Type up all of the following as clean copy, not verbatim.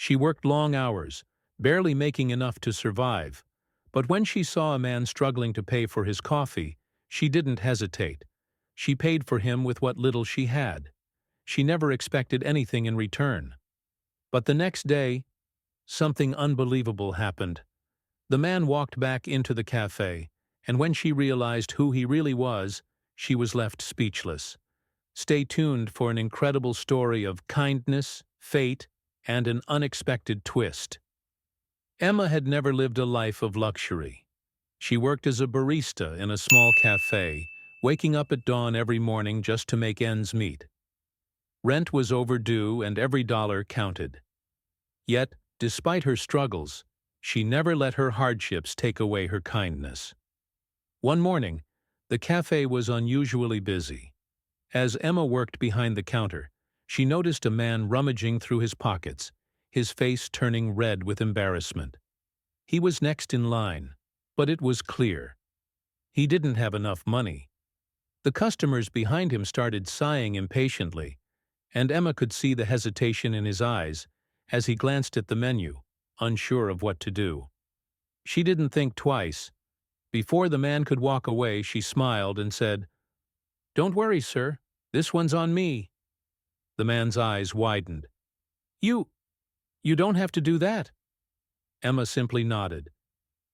She worked long hours, barely making enough to survive. But when she saw a man struggling to pay for his coffee, she didn't hesitate. She paid for him with what little she had. She never expected anything in return. But the next day, something unbelievable happened. The man walked back into the cafe, and when she realized who he really was, she was left speechless. Stay tuned for an incredible story of kindness, fate, and an unexpected twist. Emma had never lived a life of luxury. She worked as a barista in a small cafe, waking up at dawn every morning just to make ends meet. Rent was overdue and every dollar counted. Yet, despite her struggles, she never let her hardships take away her kindness. One morning, the cafe was unusually busy. As Emma worked behind the counter, she noticed a man rummaging through his pockets, his face turning red with embarrassment. He was next in line, but it was clear. He didn't have enough money. The customers behind him started sighing impatiently, and Emma could see the hesitation in his eyes as he glanced at the menu, unsure of what to do. She didn't think twice. Before the man could walk away, she smiled and said, "Don't worry, sir. This one's on me." The man's eyes widened. You don't have to do that." Emma simply nodded.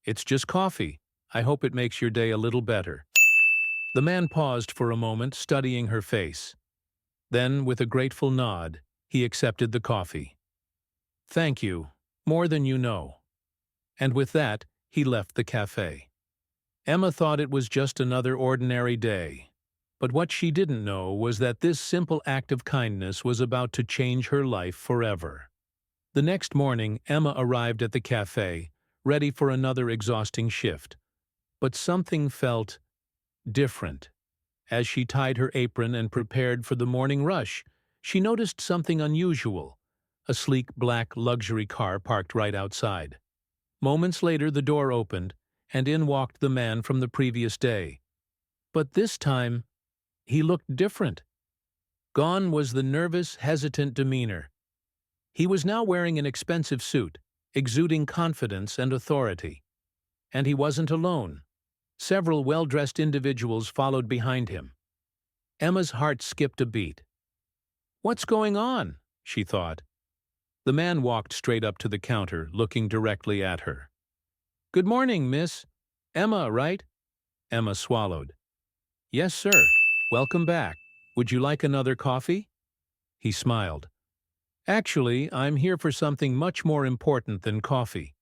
"It's just coffee. I hope it makes your day a little better." The man paused for a moment, studying her face. Then, with a grateful nod, he accepted the coffee. "Thank you, more than you know." And with that, he left the cafe. Emma thought it was just another ordinary day. But what she didn't know was that this simple act of kindness was about to change her life forever. The next morning, Emma arrived at the cafe, ready for another exhausting shift. But something felt different. As she tied her apron and prepared for the morning rush, she noticed something unusual: a sleek black luxury car parked right outside. Moments later, the door opened, and in walked the man from the previous day. But this time, he looked different. Gone was the nervous, hesitant demeanor. He was now wearing an expensive suit, exuding confidence and authority. And he wasn't alone. Several well-dressed individuals followed behind him. Emma's heart skipped a beat. "What's going on?" she thought. The man walked straight up to the counter, looking directly at her. "Good morning, miss. Emma, right?" Emma swallowed. "Yes, sir. Welcome back. Would you like another coffee?" He smiled. "Actually, I'm here for something much more important than coffee."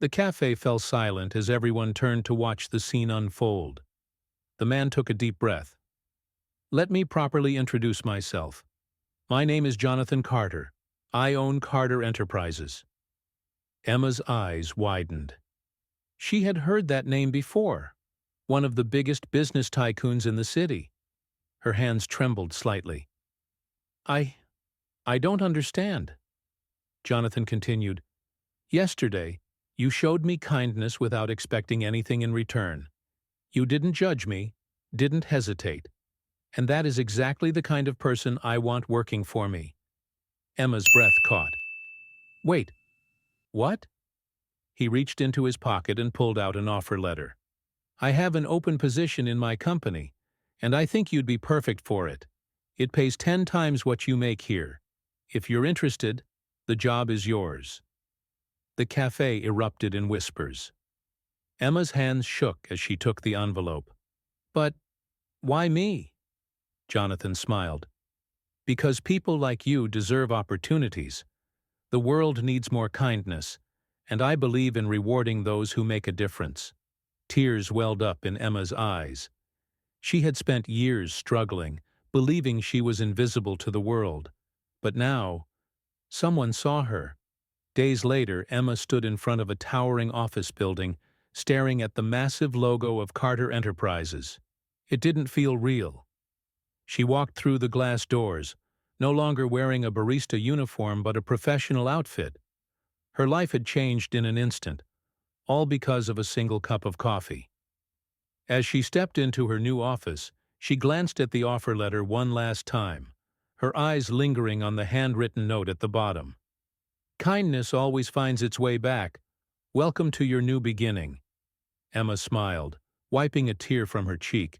The cafe fell silent as everyone turned to watch the scene unfold. The man took a deep breath. "Let me properly introduce myself. My name is Jonathan Carter. I own Carter Enterprises." Emma's eyes widened. She had heard that name before, one of the biggest business tycoons in the city. Her hands trembled slightly. I don't understand." Jonathan continued. "Yesterday, you showed me kindness without expecting anything in return. You didn't judge me, didn't hesitate. And that is exactly the kind of person I want working for me." Emma's breath caught. "Wait, what?" He reached into his pocket and pulled out an offer letter. "I have an open position in my company, and I think you'd be perfect for it. It pays 10 times what you make here. If you're interested, the job is yours." The cafe erupted in whispers. Emma's hands shook as she took the envelope. "But why me?" Jonathan smiled. "Because people like you deserve opportunities. The world needs more kindness, and I believe in rewarding those who make a difference." Tears welled up in Emma's eyes. She had spent years struggling, believing she was invisible to the world. But now, someone saw her. Days later, Emma stood in front of a towering office building, staring at the massive logo of Carter Enterprises. It didn't feel real. She walked through the glass doors, no longer wearing a barista uniform but a professional outfit. Her life had changed in an instant, all because of a single cup of coffee. As she stepped into her new office, she glanced at the offer letter one last time, her eyes lingering on the handwritten note at the bottom. Kindness always finds its way back. Welcome to your new beginning. Emma smiled, wiping a tear from her cheek.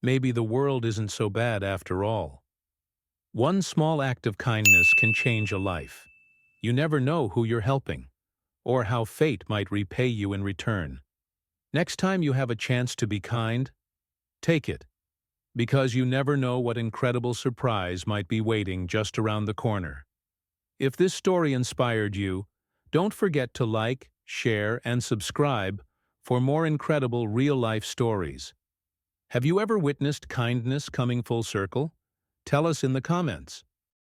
Maybe the world isn't so bad after all. One small act of kindness can change a life. You never know who you're helping, or how fate might repay you in return. Next time you have a chance to be kind, take it, because you never know what incredible surprise might be waiting just around the corner. If this story inspired you, don't forget to like, share, and subscribe for more incredible real-life stories. Have you ever witnessed kindness coming full circle? Tell us in the comments.